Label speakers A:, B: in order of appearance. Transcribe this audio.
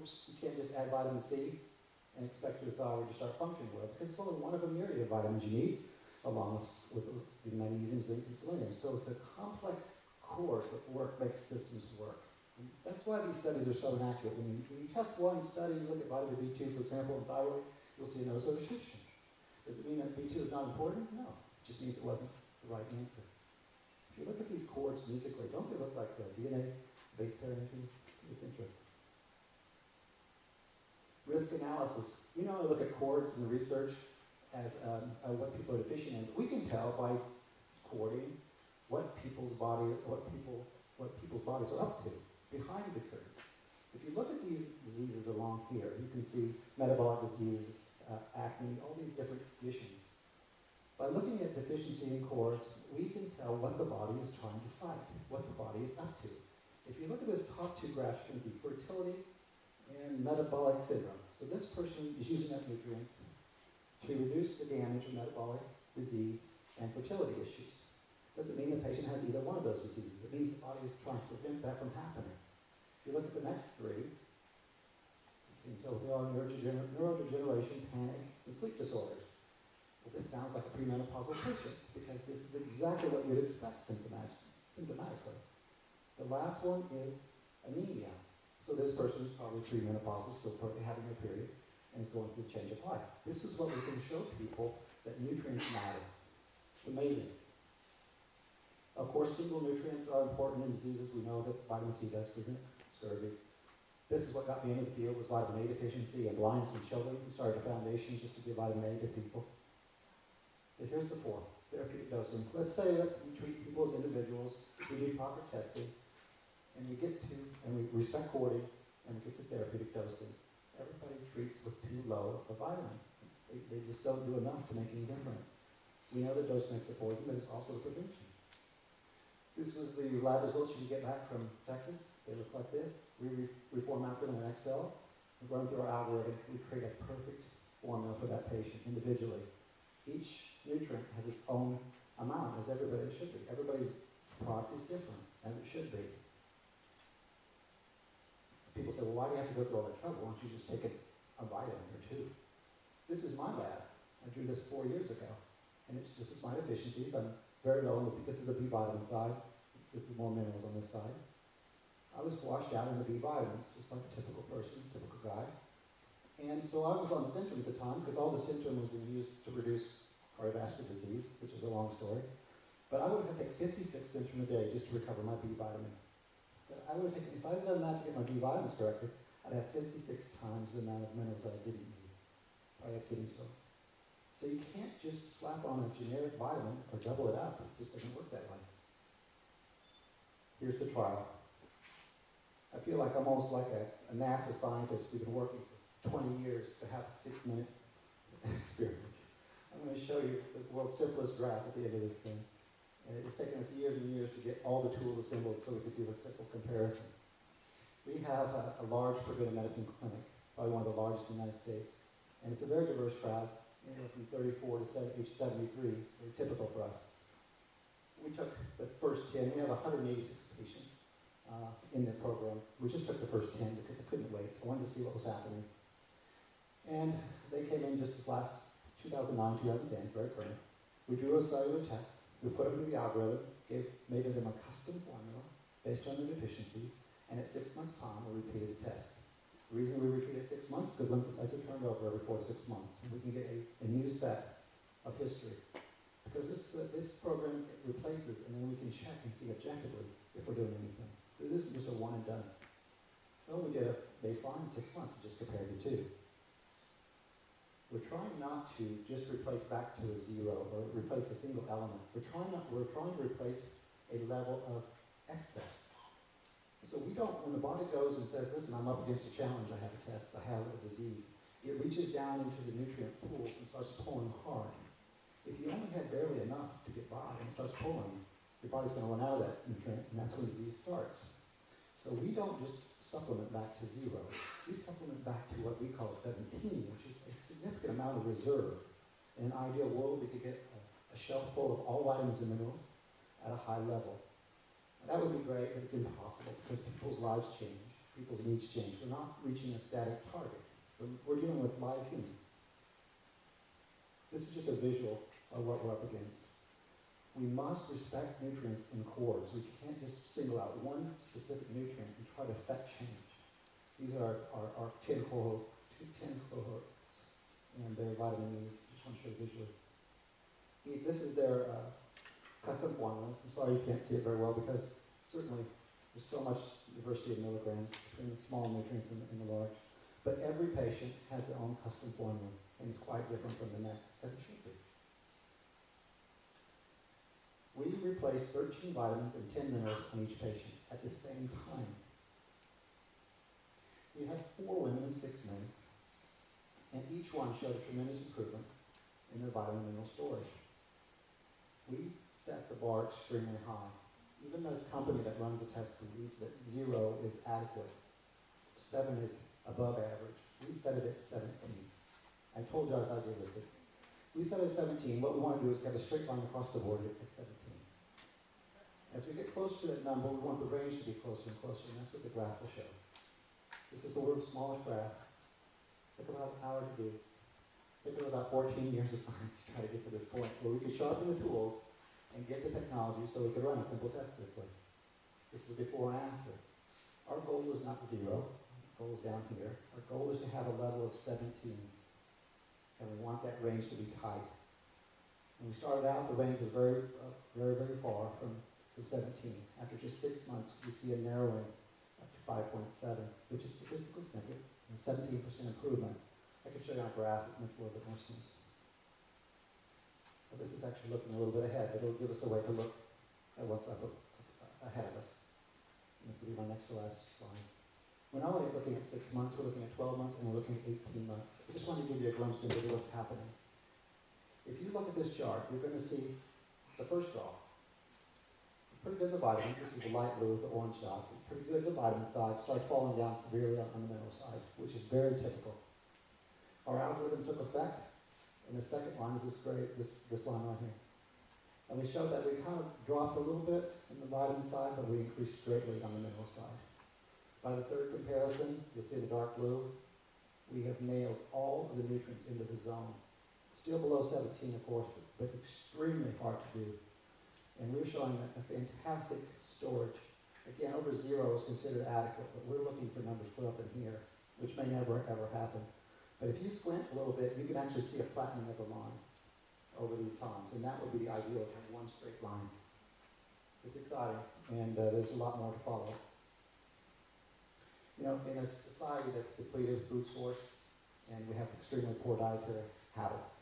A: oops, you can't just add vitamin C and expect your thyroid to start functioning well, because it's only one of a myriad of vitamins you need, along with the magnesium, zinc, and selenium. So it's a complex core that makes systems work. And that's why these studies are so inaccurate. When you test one study, you look at vitamin B2, for example, in thyroid, you'll see no association. Does it mean that B2 is not important? No. It just means it wasn't the right answer. If you look at these chords musically, don't they look like DNA base pair entry? It's interesting. Risk analysis. You know, I look at chords in the research as what people are deficient in. But we can tell by chording what people's bodies are up to behind the curves. If you look at these diseases along here, you can see metabolic diseases, acne, all these different conditions. By looking at deficiency in chords, we can tell what the body is trying to fight, what the body is up to. If you look at this top two graphs, you can see fertility and metabolic syndrome. So this person is using up nutrients to reduce the damage of metabolic disease and fertility issues. Doesn't mean the patient has either one of those diseases. It means the body is trying to prevent that from happening. If you look at the next three, you can tell there are neurodegeneration, panic, and sleep disorders. Well, this sounds like a premenopausal patient, because this is exactly what you'd expect symptomatically. The last one is anemia. So this person is probably premenopausal, still probably having a period, and is going through a change of life. This is what we can show people, that nutrients matter. It's amazing. Of course, single nutrients are important in diseases. We know that vitamin C does prevent scurvy. This is what got me into the field, was vitamin A deficiency and blindness in children. We started a foundation just to give vitamin A to people. But here's the fourth, therapeutic dosing. Let's say that we treat people as individuals, we do proper testing, and we respect chording, and we get to therapeutic dosing. Everybody treats with too low of a vitamin. They just don't do enough to make any difference. We know that dose makes a poison, but it's also the prevention. This was the lab results you can get back from Texas. They look like this. We reformat them in Excel. We run through our algorithm. We create a perfect formula for that patient individually. Each nutrient has its own amount, as everybody should be. Everybody's product is different, as it should be. People say, well, why do you have to go through all that trouble? Why don't you just take a vitamin or two? This is my lab. I drew this 4 years ago. And this is my deficiencies. I'm very low. This is the B vitamin side. This is more minerals on this side. I was washed out in the B vitamins, just like a typical person, typical guy. And so I was on Centrum at the time, because all the Centrum was being used to reduce cardiovascular disease, which is a long story. But I would have taken 56 Centrum a day just to recover my B vitamin. But I would have taken, if I had done that to get my B vitamins corrected, I'd have 56 times the amount of minerals that I didn't need. I had kidney stone. So you can't just slap on a generic vitamin or double it up. It just doesn't work that way. Here's the trial. I feel like I'm almost like a NASA scientist who's been working for 20 years to have a 6-minute experiment. I'm going to show you the world's simplest graph at the end of this thing. And it's taken us years and years to get all the tools assembled so we could do a simple comparison. We have a large preventive medicine clinic, probably one of the largest in the United States. And it's a very diverse crowd, from 34 to age 73, very typical for us. We took the first 10, we have 186 patients in the program. We just took the first 10 because I couldn't wait. I wanted to see what was happening. And they came in just this last 2009, 2010, very current. We drew a cellular test. We put them through the algorithm, made them a custom formula based on their deficiencies, and at 6 months' time, we repeated the test. The reason we repeat it 6 months is because lymphocytes are turned over every 4 to 6 months, and we can get a new set of history. Because this program replaces, and then we can check and see objectively if we're doing anything. So this is just a one and done. So we did a baseline 6 months, just compared the two. We're trying not to just replace back to a zero or replace a single element. We're trying to replace a level of excess. So we don't, when the body goes and says, listen, I'm up against a challenge, I have a test, I have a disease, it reaches down into the nutrient pools and starts pulling hard. If you only had barely enough to get by and it starts pulling, your body's going to run out of that nutrient, and that's when disease starts. So we don't just supplement back to zero. We supplement back to what we call 17, which is a significant amount of reserve. In an ideal world, we could get a shelf full of all vitamins and minerals at a high level. And that would be great, but it's impossible because people's lives change. people's needs change. We're not reaching a static target. We're dealing with live human. This is just a visual of what we're up against. We must respect nutrients in chords. We can't just single out one specific nutrient and try to affect change. These are our 10 cohorts, and their vitamin needs. I just want to show you visually. This is their custom formulas. I'm sorry you can't see it very well because certainly there's so much diversity of milligrams between the small nutrients and the large. But every patient has their own custom formula, and it's quite different from the next, as it should be. We replace 13 vitamins and 10 minerals on each patient at the same time. We had 4 women and 6 men, and each one showed a tremendous improvement in their vitamin and mineral storage. We set the bar extremely high. Even the company that runs the test believes that 0 is adequate. 7 is above average. We set it at 17. I told you I was idealistic. We set it at 17. What we want to do is have a straight line across the board at 17. As we get closer to that number, we want the range to be closer and closer, and that's what the graph will show. This is the world's smallest graph. Took about an hour to do. Took about 14 years of science to try to get to this point where we could sharpen the tools and get the technology so we could run a simple test this way. This is before and after. Our goal is not 0. Our goal is down here. Our goal is to have a level of 17. And we want that range to be tight. When we started out, the range was very, very far from 17. After just 6 months, we see a narrowing up to 5.7, which is statistically significant, and 17% improvement. I can show you on a graph, it makes a little bit more sense. But this is actually looking a little bit ahead, but it'll give us a way to look at what's up ahead of us. And this will be my next to last slide. We're not only looking at 6 months, we're looking at 12 months, and we're looking at 18 months. I just want to give you a glimpse into what's happening. If you look at this chart, you're going to see the first draw. Pretty good in the vitamins. This is the light blue with the orange dots. Pretty good in the vitamin side. Start falling down severely on the mineral side, which is very typical. Our algorithm took effect, and the second line is this line right here. And we showed that we kind of dropped a little bit in the vitamin side, but we increased greatly on the mineral side. By the third comparison, you'll see the dark blue, we have nailed all of the nutrients into the zone. Still below 17, of course, but extremely hard to do. And we're showing a fantastic storage. Again, over 0 is considered adequate, but we're looking for numbers put up in here, which may never, ever happen. But if you squint a little bit, you can actually see a flattening of the line over these times, and that would be the ideal of one straight line. It's exciting, and there's a lot more to follow. You know, in a society that's depleted food source, and we have extremely poor dietary habits,